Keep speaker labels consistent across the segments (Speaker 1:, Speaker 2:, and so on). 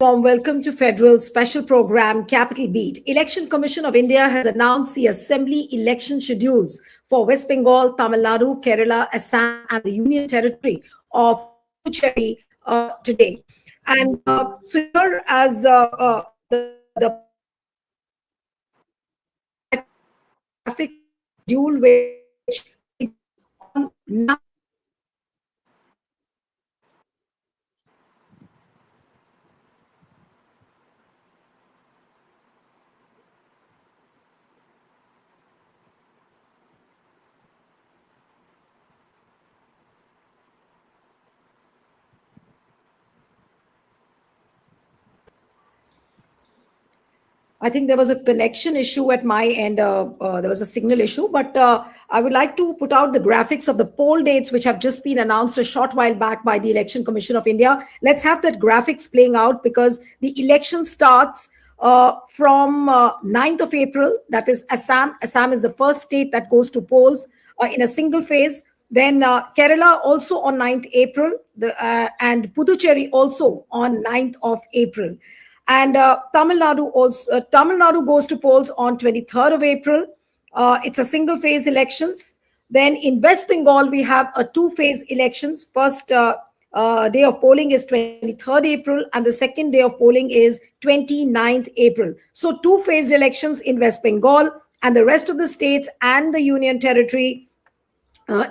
Speaker 1: warm welcome to Federal special program Capital Beat. Election Commission of India has announced the assembly election schedules for West Bengal, Tamil Nadu, Kerala, Assam, and the Union Territory of Puducherry today. And so here as the graphic schedule which on now. I think there was a connection issue at my end. There was a signal issue, but I would like to put out the graphics of the poll dates, which have just been announced a short while back by the Election Commission of India. Let's have that graphics playing out because the election starts from 9th of April. That is Assam. Assam is the first state that goes to polls in a single phase. Then Kerala also on 9th April and Puducherry also on 9th of April. And Tamil Nadu goes to polls on 23rd of April. It's a single phase elections. Then in West Bengal, we have a two-phase elections. First day of polling is 23rd April and the second day of polling is 29th April. So two-phased elections in West Bengal and the rest of the states and the Union Territory.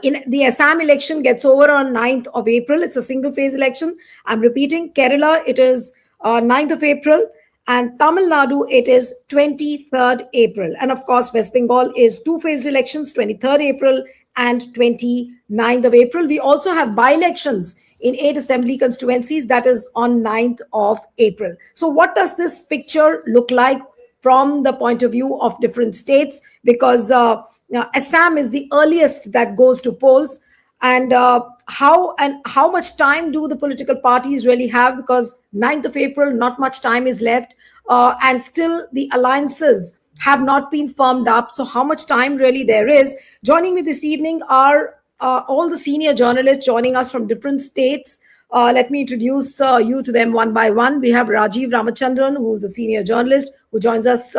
Speaker 1: In the Assam election gets over on 9th of April. It's a single phase election. I'm repeating, Kerala, it is 9th of April, and Tamil Nadu, it is 23rd April. And of course, West Bengal is two-phased elections, 23rd April and 29th of April. We also have by-elections in 8 assembly constituencies, that is on 9th of April. So what does this picture look like from the point of view of different states? Because Assam is the earliest that goes to polls. And how much time do the political parties really have? Because 9th of April, not much time is left. And still the alliances have not been firmed up. So how much time really there is? Joining me this evening are all the senior journalists joining us from different states. Let me introduce you to them one by one. We have Rajiv Ramachandran, who's a senior journalist, who joins us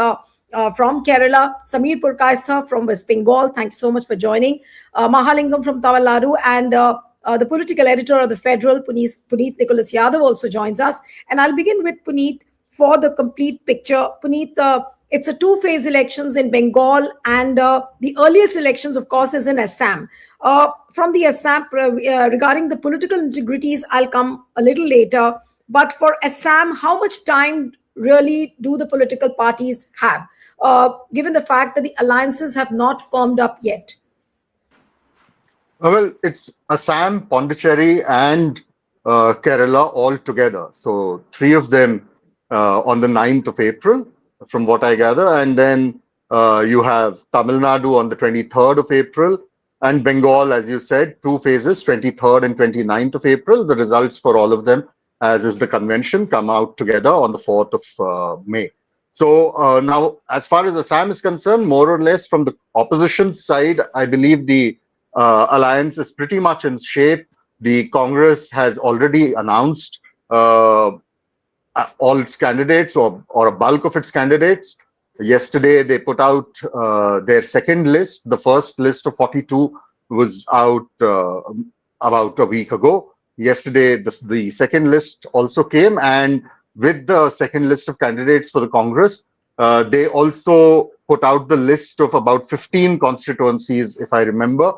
Speaker 1: from Kerala, Samir Purkaistha from West Bengal. Thank you so much for joining. Mahalingam from Tamil Nadu and the political editor of The Federal, Puneet Nicholas Yadav also joins us. And I'll begin with Puneet for the complete picture. Puneet, it's a two-phase elections in Bengal and the earliest elections, of course, is in Assam. From the Assam, regarding the political integrities, I'll come a little later. But for Assam, how much time really do the political parties have, given the fact that the alliances have not firmed up yet?
Speaker 2: Well, it's Assam, Puducherry, and Kerala all together. So three of them on the 9th of April, from what I gather. And then you have Tamil Nadu on the 23rd of April, and Bengal, as you said, two phases, 23rd and 29th of April. The results for all of them, as is the convention, come out together on the 4th of May. So now, as far as Assam is concerned, more or less from the opposition side, I believe the alliance is pretty much in shape. The Congress has already announced all its candidates or a bulk of its candidates. Yesterday, they put out their second list. The first list of 42 was out about a week ago. Yesterday, the second list also came, and with the second list of candidates for the Congress, they also put out the list of about 15 constituencies, if I remember,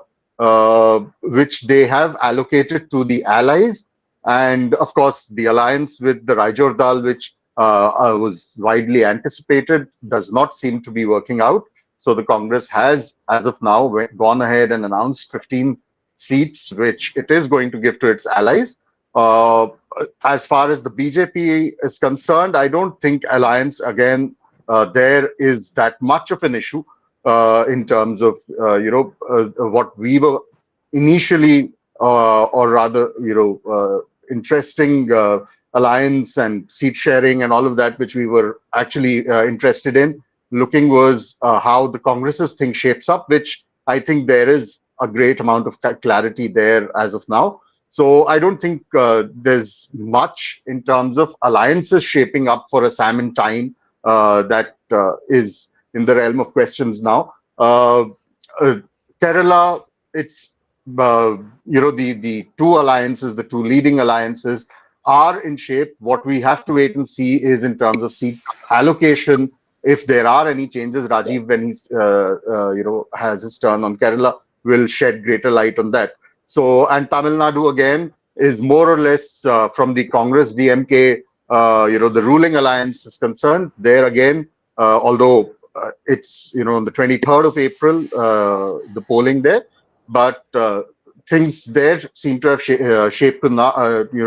Speaker 2: which they have allocated to the allies. And of course, the alliance with the Raijor Dal, which was widely anticipated, does not seem to be working out. So the Congress has, as of now, gone ahead and announced 15 seats, which it is going to give to its allies. As far as the BJP is concerned, I don't think alliance, again, there is that much of an issue in terms of, what we were initially, or rather, interesting alliance and seat sharing and all of that, which we were actually interested in looking, was how the Congress's thing shapes up, which I think there is a great amount of clarity there as of now. So I don't think there's much in terms of alliances shaping up for Assam in time that is in the realm of questions now. Uh, Kerala, it's the two alliances, the two leading alliances are in shape. What we have to wait and see is in terms of seat allocation. If there are any changes, Rajiv, when he's has his turn on Kerala, will shed greater light on that. So, and Tamil Nadu again is more or less from the Congress DMK, the ruling alliance is concerned. There again, although it's on the 23rd of April, the polling there, but things there seem to have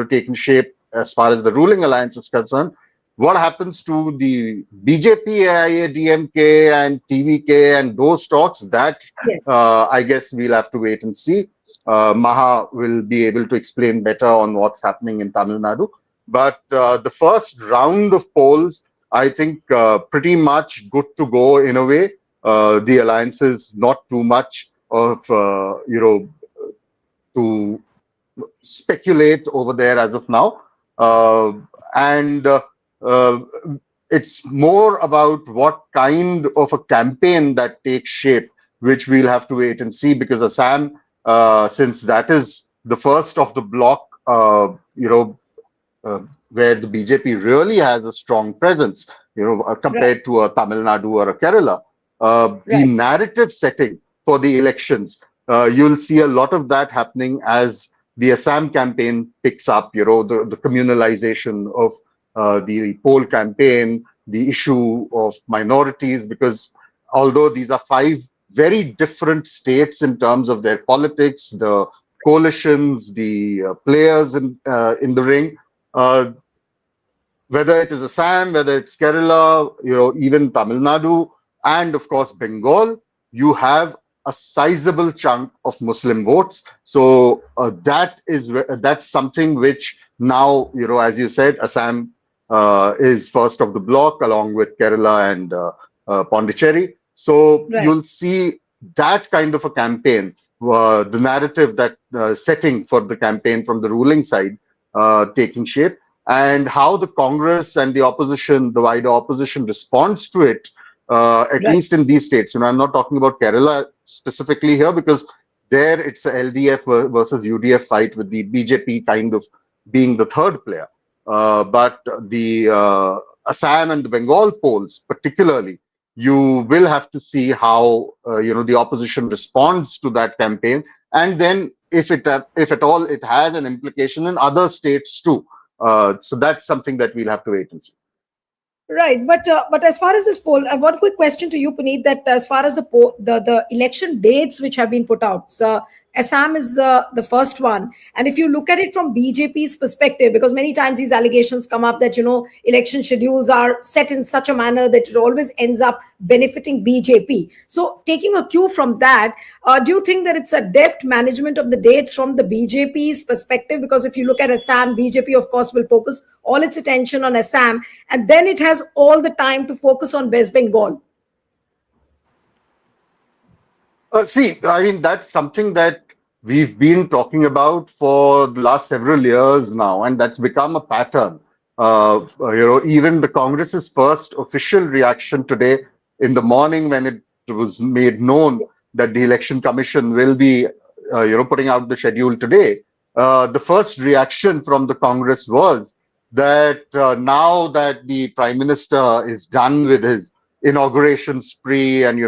Speaker 2: taken shape as far as the ruling alliance is concerned. What happens to the BJP, AIADMK, and TVK and those talks? That
Speaker 1: Yes.
Speaker 2: I guess we'll have to wait and see. Maha will be able to explain better on what's happening in Tamil Nadu. But the first round of polls, I think, pretty much good to go in a way. The alliances, not too much of to speculate over there as of now, and it's more about what kind of a campaign that takes shape, which we'll have to wait and see, because Assam, since that is the first of the block, where the BJP really has a strong presence, compared to a Tamil Nadu or a Kerala, the narrative setting for the elections, you'll see a lot of that happening as the Assam campaign picks up, the communalization of the poll campaign, the issue of minorities, because although these are five very different states in terms of their politics, the coalitions, the players in the ring, whether it is Assam, whether it's Kerala, even Tamil Nadu, and of course Bengal, you have a sizable chunk of Muslim votes. So that's something which now, as you said, Assam is first of the block along with Kerala and Puducherry. So you'll see that kind of a campaign, the narrative that setting for the campaign from the ruling side taking shape, and how the Congress and the opposition, the wider opposition, responds to it, at least in these states. I'm not talking about Kerala specifically here, because there it's a LDF versus UDF fight, with the BJP kind of being the third player. But the Assam and the Bengal polls, particularly, you will have to see how the opposition responds to that campaign, and then if at all it has an implication in other states too. So that's something that we'll have to wait and see.
Speaker 1: Right, but as far as this poll, one quick question to you, Puneet, that as far as the election dates which have been put out, so Assam is the first one, and if you look at it from BJP's perspective, because many times these allegations come up that election schedules are set in such a manner that it always ends up benefiting BJP. So taking a cue from that, do you think that it's a deft management of the dates from the BJP's perspective? Because if you look at Assam, BJP of course will focus all its attention on Assam, and then it has all the time to focus on West Bengal.
Speaker 2: See, I mean, that's something that we've been talking about for the last several years now, and that's become a pattern. Even the Congress's first official reaction today in the morning, when it was made known that the Election Commission will be, putting out the schedule today, the first reaction from the Congress was that now that the Prime Minister is done with his inauguration spree and,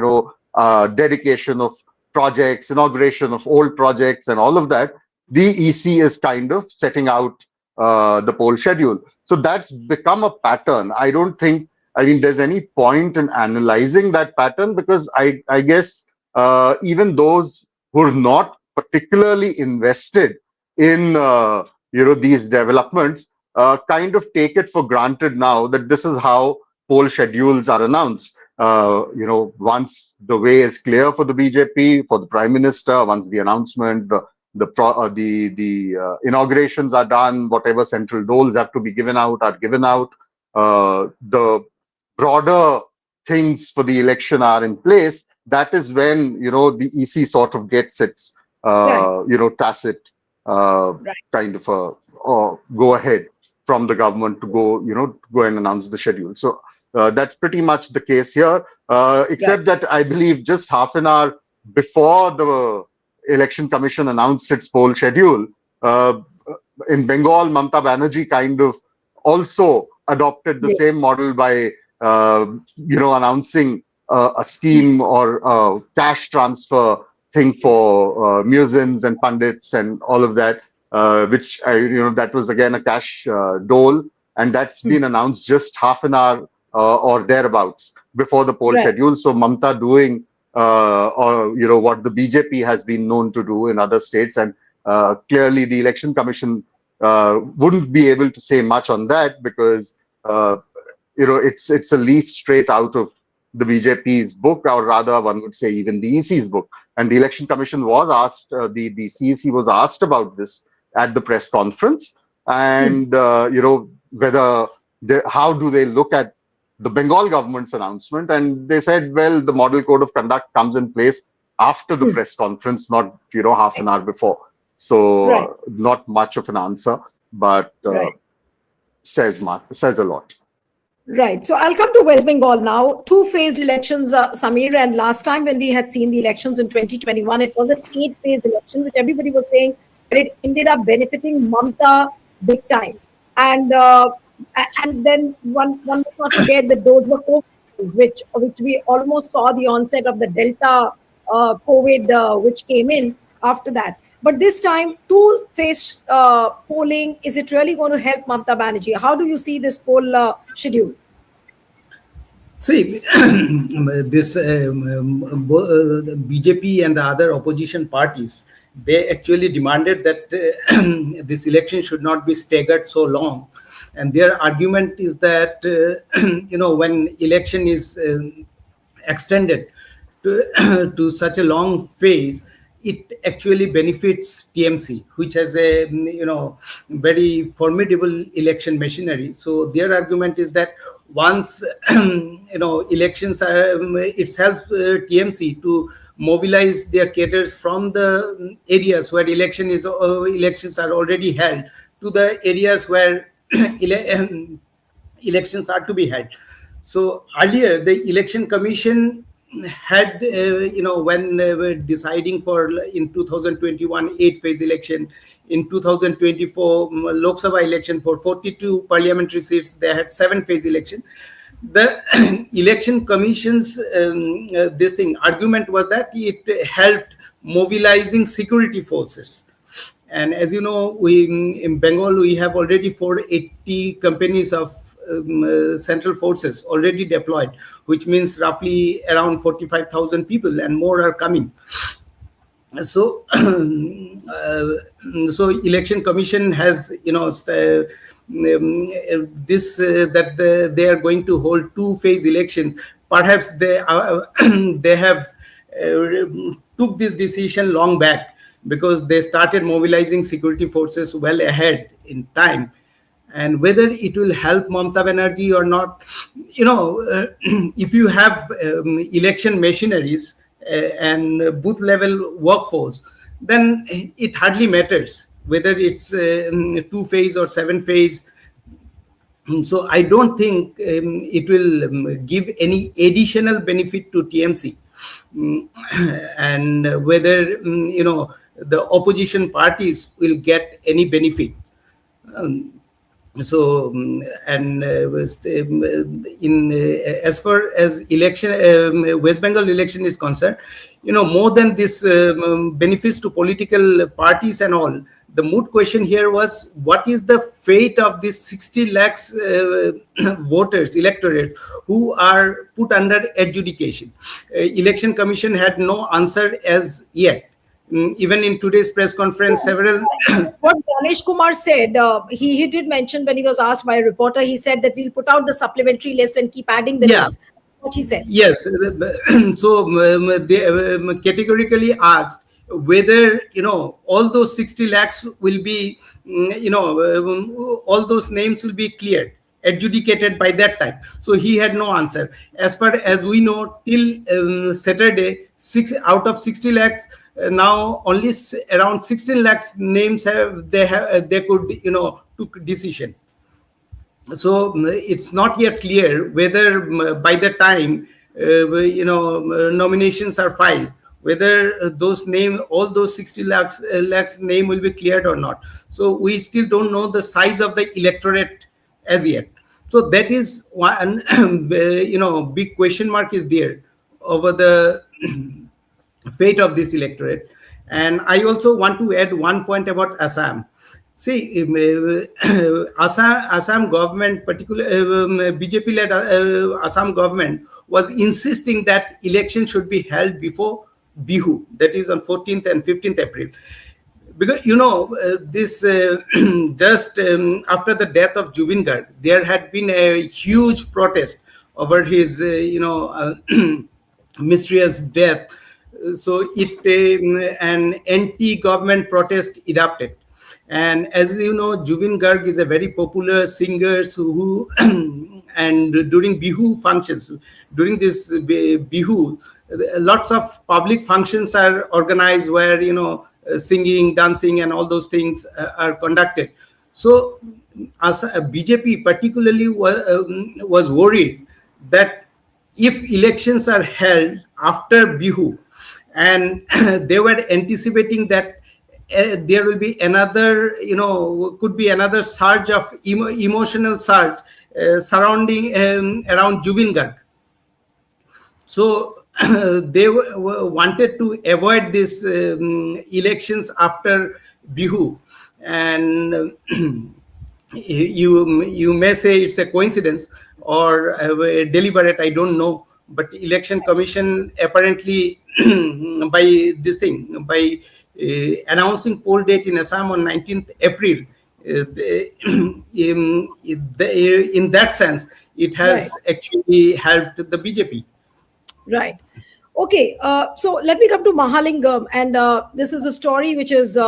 Speaker 2: dedication of projects, inauguration of old projects and all of that, the EC is kind of setting out the poll schedule. So that's become a pattern. I don't think, there's any point in analyzing that pattern, because I guess even those who are not particularly invested in, these developments kind of take it for granted now that this is how poll schedules are announced. Once the way is clear for the BJP, for the Prime Minister, once the announcements, the inaugurations are done, whatever central doles have to be given out are given out, the broader things for the election are in place, that is when, the EC sort of gets its, tacit
Speaker 1: Right.
Speaker 2: kind of a go ahead from the government to go and announce the schedule. So that's pretty much the case here,
Speaker 1: Right.
Speaker 2: except that I believe just half an hour before the election commission announced its poll schedule, uh, in Bengal, Mamata Banerjee kind of also adopted the
Speaker 1: Yes.
Speaker 2: same model by announcing a scheme
Speaker 1: Yes.
Speaker 2: or a cash transfer thing
Speaker 1: Yes.
Speaker 2: for muezzins and pundits and all of that, which that was again a cash dole, and that's
Speaker 1: Hmm.
Speaker 2: been announced just half an hour or thereabouts before the poll
Speaker 1: Right.
Speaker 2: schedule. So Mamta doing or what the BJP has been known to do in other states, and clearly the election commission wouldn't be able to say much on that because uh, it's a leaf straight out of the BJP's book, or rather, one would say even the EC's book. And the election commission was asked, the CEC was asked about this at the press conference,
Speaker 1: Hmm.
Speaker 2: and whether how do they look at the Bengal government's announcement, and they said, well, the model code of conduct comes in place after the
Speaker 1: Hmm.
Speaker 2: press conference, not half
Speaker 1: Right.
Speaker 2: an hour before. So
Speaker 1: Right.
Speaker 2: not much of an answer, but
Speaker 1: Right.
Speaker 2: says a lot.
Speaker 1: Right. So I'll come to West Bengal now. Two-phased elections, Samir. And last time when we had seen the elections in 2021, it was an eight-phase election, which everybody was saying that it ended up benefiting Mamta big time. And and then one must not forget that those were COVID, which we almost saw the onset of the Delta COVID, which came in after that. But this time, two-phase polling, is it really going to help Mamta Banerjee? How do you see this poll schedule?
Speaker 3: See, this the BJP and the other opposition parties, they actually demanded that this election should not be staggered so long, and their argument is that when election is extended to, to such a long phase, it actually benefits TMC, which has a very formidable election machinery. So their argument is that once elections are, it helps TMC to mobilize their cadres from the areas where elections are already held to the areas where elections are to be held. So earlier, the election commission had, when they were deciding for in 2021 eight-phase election, in 2024 Lok Sabha election for 42 parliamentary seats, they had seven-phase election. The election commission's this thing argument was that it helped mobilizing security forces. And as you know, we in Bengal we have already 480 companies of central forces already deployed, which means roughly around 45,000 people, and more are coming. So, so election commission has that they are going to hold two-phase elections. Perhaps they are, they have took this decision long back because they started mobilizing security forces well ahead in time. And whether it will help Mamata Banerjee or not, if you have election machineries and booth level workforce, then it hardly matters whether it's two-phase or seven-phase. So I don't think it will give any additional benefit to TMC. And whether the opposition parties will get any benefit. Um, so and in as far as election West Bengal election is concerned, more than this benefits to political parties and all, the moot question here was what is the fate of these 60 lakhs voters electorate who are put under adjudication. Election commission had no answer as yet. Even in today's press conference, several
Speaker 1: What Ganesh Kumar said, he did mention when he was asked by a reporter, he said that we'll put out the supplementary list and keep adding the
Speaker 3: yeah.
Speaker 1: names. What he said.
Speaker 3: Yes. So they categorically asked whether all those 60 lakhs will be all those names will be cleared. adjudicated by that time. So he had no answer. As far as we know, till Saturday, 6 out of 60 lakhs, now only around 16 lakhs names they could took decision. So it's not yet clear whether by the time nominations are filed, whether all those 60 lakhs name will be cleared or not. So we still don't know the size of the electorate as yet. So that is one big question mark is there over the fate of this electorate. And I also want to add one point about Assam. See, Assam government, particularly BJP-led Assam government, was insisting that election should be held before Bihu, that is on 14th and 15th April. Because this just after the death of Juvin Garg, there had been a huge protest over his mysterious death. So an anti-government protest erupted. And as you know, Juvin Garg is a very popular singer who and during Bihu functions, during this Bihu, lots of public functions are organized where singing, dancing, and all those things are conducted. So as BJP particularly was worried that if elections are held after Bihu, and they were anticipating that there will be another, could be another surge of emotional surge surrounding around Juvin Garg. So they wanted to avoid this elections after Bihu. And you may say it's a coincidence or deliberate, I don't know. But Election Commission apparently by announcing poll date in Assam on 19th April, in that sense, it has actually helped the BJP.
Speaker 1: Right. Okay. So let me come to Mahalingam. And this is a story which is,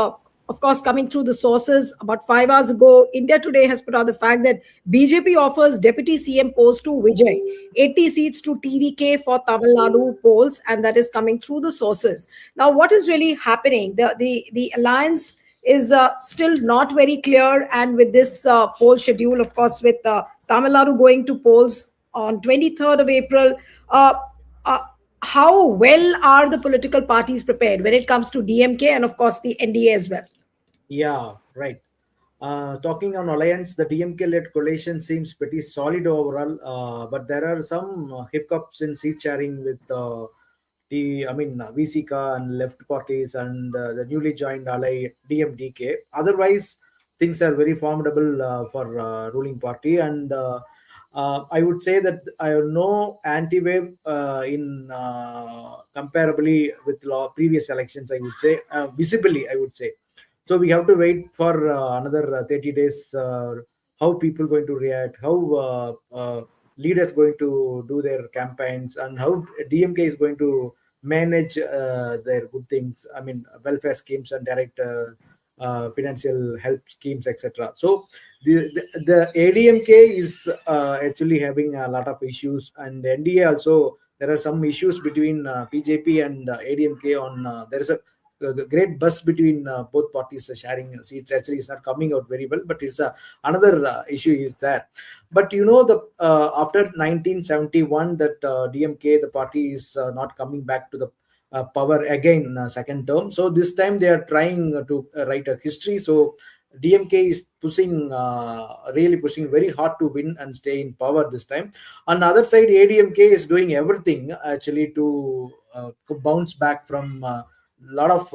Speaker 1: of course, coming through the sources. About 5 hours ago, India Today has put out the fact that BJP offers Deputy CM post to Vijay, 80 seats to TVK for Tamil Nadu polls, and that is coming through the sources. Now, what is really happening? The alliance is still not very clear. And with this poll schedule, of course, with Tamil Nadu going to polls on 23rd of April, how well are the political parties prepared when it comes to DMK and, of course, the NDA as well?
Speaker 4: Yeah, right. Talking on alliance, the DMK-led coalition seems pretty solid overall, but there are some hiccups in seat sharing with VCK and left parties and the newly joined ally DMDK. Otherwise, things are very formidable for ruling party, and I would say that I have no anti-wave in comparably with previous elections. I would say visibly, I would say. So we have to wait for another 30 days. How people going to react? How leaders going to do their campaigns, and how DMK is going to manage their good things. I mean, welfare schemes and direct financial help schemes, etc. So the ADMK is actually having a lot of issues, and NDA also there are some issues between BJP and ADMK on there is a great buzz between both parties sharing seats. Actually, it's not coming out very well, but it's another issue is that. But the after 1971 that DMK, the party is not coming back to the power again second term. So this time they are trying to write a history. So DMK is really pushing very hard to win and stay in power this time. On the other side, ADMK is doing everything actually to bounce back from lot of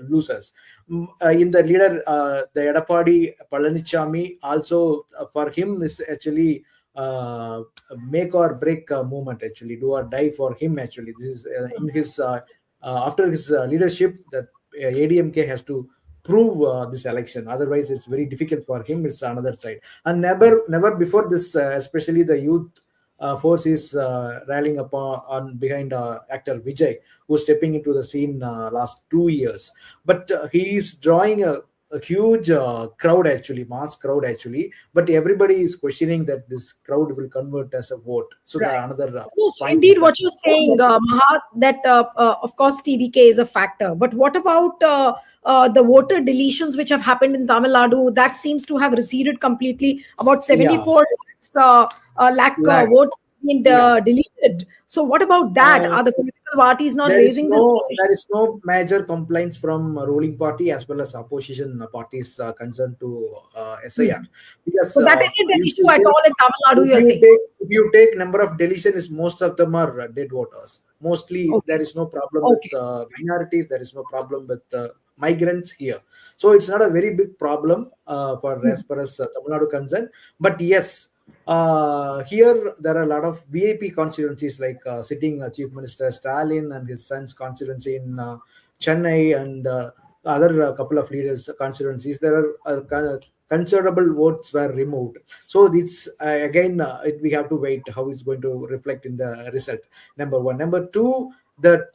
Speaker 4: losers. In the leader, the Edapadi Palanichami, also for him is actually make or break movement, actually do or die for him. Actually, this is in his after his leadership that ADMK has to prove this election. Otherwise, it's very difficult for him. It's another side, and never before this, especially the youth force is rallying upon behind actor Vijay, who's stepping into the scene last 2 years. But he is drawing a a huge crowd actually, mass crowd actually, but everybody is questioning that this crowd will convert as a vote. So the
Speaker 1: Right.
Speaker 4: another
Speaker 1: No, so
Speaker 4: point is
Speaker 1: indeed,
Speaker 4: that.
Speaker 1: what you're saying, Mahat, that of course TVK is a factor. But what about the voter deletions which have happened in Tamil Nadu? That seems to have receded completely. About
Speaker 4: Yeah,
Speaker 1: 74 lakhs, lakh
Speaker 4: like,
Speaker 1: votes been
Speaker 4: yeah.
Speaker 1: deleted. So what about that?
Speaker 4: Uh,
Speaker 1: Are the political parties not
Speaker 4: there is
Speaker 1: raising this
Speaker 4: no
Speaker 1: issue?
Speaker 4: there is no major complaints from ruling party as well as opposition parties concerned to SIR,
Speaker 1: Hmm.
Speaker 4: because
Speaker 1: So that isn't an
Speaker 4: if
Speaker 1: issue
Speaker 4: you
Speaker 1: at
Speaker 4: take
Speaker 1: all in Tamil Nadu,
Speaker 4: if
Speaker 1: you're
Speaker 4: you
Speaker 1: saying.
Speaker 4: take if you take number of deletions, most of them are dead voters. Mostly there
Speaker 1: Okay.
Speaker 4: is no problem with
Speaker 1: Okay.
Speaker 4: minorities. There is no problem with migrants here. So it's not a very big problem for
Speaker 1: Hmm.
Speaker 4: as far as Tamil Nadu concerned. But yes, here there are a lot of VIP constituencies, like sitting Chief Minister Stalin and his son's constituency in Chennai, and other couple of leaders constituencies. There are considerable votes were removed. So it's again we have to wait how it's going to reflect in the result. Number one. Number two, that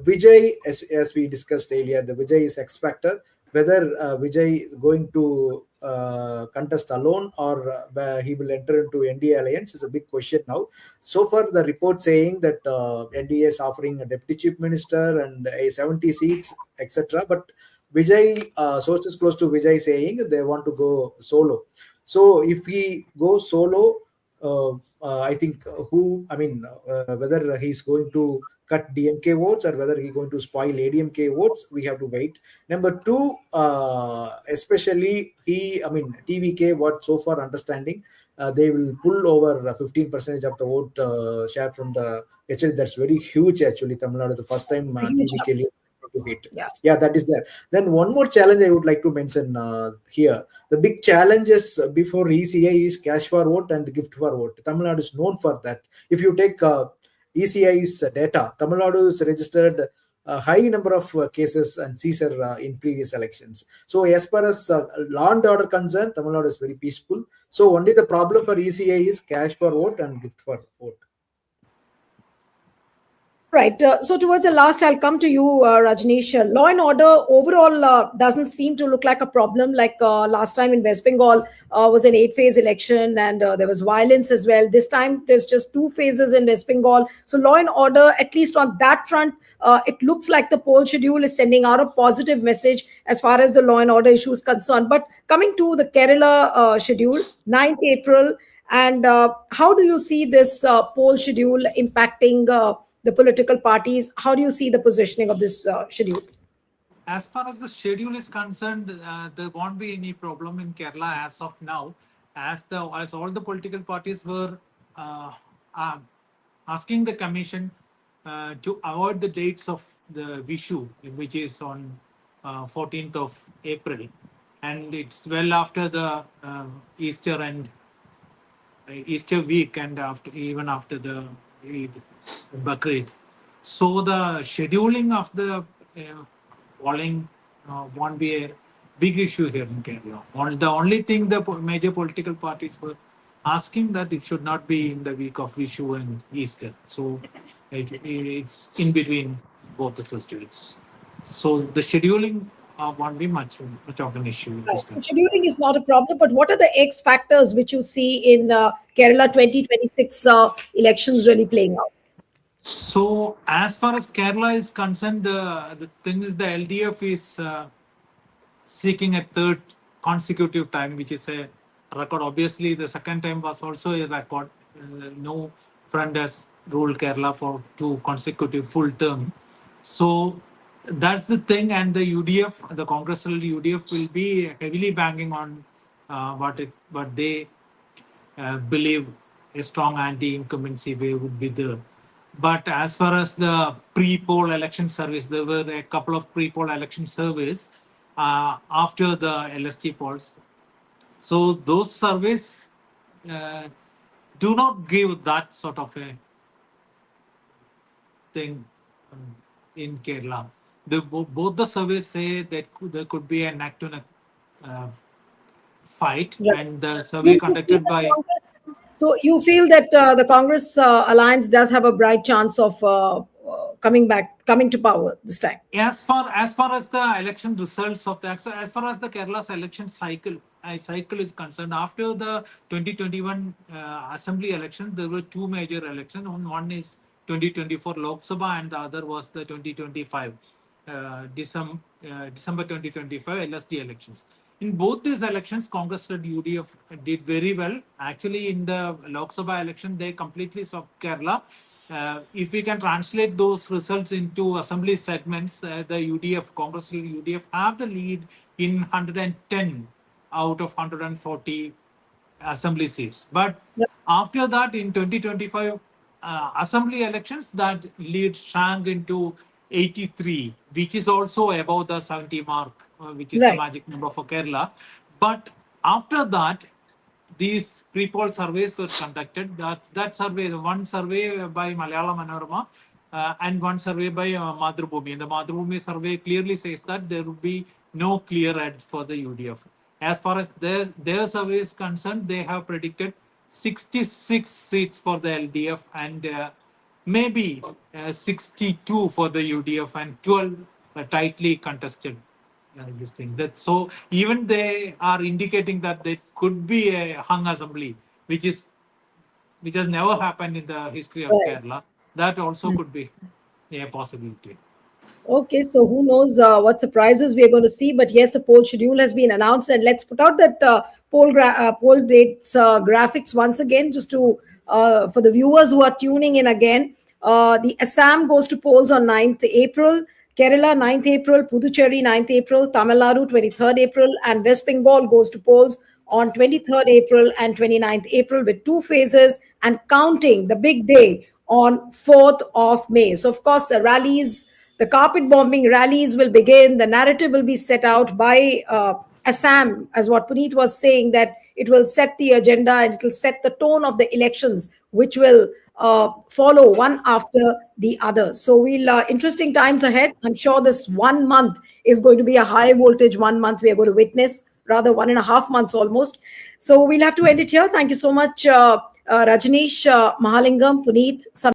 Speaker 4: Vijay, as we discussed earlier, the Vijay is X factor. Whether Vijay is going to contest alone, or he will enter into NDA alliance, is a big question now. So far, the report saying that NDA is offering a deputy chief minister and a 70 seats, etc. But Vijay, sources close to Vijay saying they want to go solo. So if he goes solo, I think whether he's going to cut DMK votes or whether he's going to spoil ADMK votes, we have to wait. Number two, especially TVK, what so far understanding, they will pull over 15% of the vote share from the. Actually, that's very huge. Actually, Tamil Nadu, the first time
Speaker 1: It's a huge
Speaker 4: TVK
Speaker 1: number.
Speaker 4: lead to hit.
Speaker 1: Yeah.
Speaker 4: Yeah, that is there. Then one more challenge I would like to mention here. The big challenges before ECI is cash for vote and gift for vote. Tamil Nadu is known for that. If you take ECI's data, Tamil Nadu has registered a high number of cases and seizure in previous elections. So as far as law and order concerned, Tamil Nadu is very peaceful. So only the problem for ECI is cash for vote and gift for vote.
Speaker 1: Right. So towards the last, I'll come to you, Rajneesh. Law and order overall doesn't seem to look like a problem. Like last time in West Bengal was an 8-phase election, and there was violence as well. This time there's just 2 phases in West Bengal. So law and order, at least on that front, it looks like the poll schedule is sending out a positive message as far as the law and order issue is concerned. But coming to the Kerala schedule, 9th April, and how do you see this poll schedule impacting the political parties? How do you see the positioning of this schedule?
Speaker 5: As far as the schedule is concerned, there won't be any problem in Kerala as of now, as all the political parties were uh, uh, asking the commission to avoid the dates of the Vishu, which is on 14th of April, and it's well after the Easter and Easter week, and after the Eid, Bakrid. So the scheduling of the polling won't be a big issue here in Kerala. The only thing the major political parties were asking that it should not be in the week of Vishu and Easter. So it's in between both the festivals. So the scheduling won't be much of an issue with
Speaker 1: Right.
Speaker 5: this
Speaker 1: So
Speaker 5: country.
Speaker 1: scheduling is not a problem, but what are the X factors which you see in Kerala 2026 elections really playing out?
Speaker 5: So as far as Kerala is concerned, the thing is the LDF is seeking a third consecutive time, which is a record. Obviously, the second time was also a record. No front has ruled Kerala for 2 consecutive full term. So that's the thing, and the UDF, the congressional UDF, will be heavily banking on what they believe a strong anti-incumbency way would be there. But as far as the pre-poll election service, there were a couple of pre-poll election surveys after the LST polls. So those surveys do not give that sort of a thing in Kerala. Both the surveys say that there could be a neck-to-neck fight,
Speaker 1: Right.
Speaker 5: and the
Speaker 1: You
Speaker 5: survey
Speaker 1: feel
Speaker 5: conducted
Speaker 1: that
Speaker 5: by
Speaker 1: So you feel that the Congress alliance does have a bright chance of coming to power this time?
Speaker 5: As far as the election results of that, so as far as the Kerala's election cycle is concerned, after the 2021 assembly election, there were two major elections. One is 2024 Lok Sabha, and the other was the 2025 December 2025 LSD elections. In both these elections, Congress-led UDF did very well. Actually, in the Lok Sabha election, they completely swept Kerala. If we can translate those results into assembly segments, the UDF, Congress-led UDF, have the lead in 110 out of 140 assembly seats. But
Speaker 1: Yep.
Speaker 5: after that, in 2025 assembly elections, that lead shrank into 83, which is also above the 70 mark, which is the
Speaker 1: Right.
Speaker 5: magic number for Kerala. But after that, these pre-poll surveys were conducted. That survey, one survey by Malayalam Manorama and one survey by Madhubhumi. And the Madhubhumi survey clearly says that there will be no clear edge for the UDF. As far as their survey is concerned, they have predicted 66 seats for the LDF and maybe 62 for the UDF and 12 tightly contested. This thing that so even they are indicating that there could be a hung assembly, which has never happened in the history of
Speaker 1: Right.
Speaker 5: Kerala. That also could be a possibility.
Speaker 1: Okay, so who knows what surprises we are going to see? But yes, a poll schedule has been announced, and let's put out that poll dates graphics once again, just to for the viewers who are tuning in again. The Assam goes to polls on 9th April, Kerala 9th April, Puducherry 9th April, Tamil Nadu 23rd April, and West Bengal goes to polls on 23rd April and 29th April with two phases, and counting the big day on 4th of May. So, of course, the carpet bombing rallies will begin. The narrative will be set out by Assam, as what Puneet was saying, that it will set the agenda and it will set the tone of the elections, which will follow one after the other. So interesting times ahead. I'm sure this 1 month is going to be a high voltage 1 month we are going to witness, rather 1.5 months almost. So we'll have to end it here. Thank you so much, Rajneesh, Mahalingam, Puneet.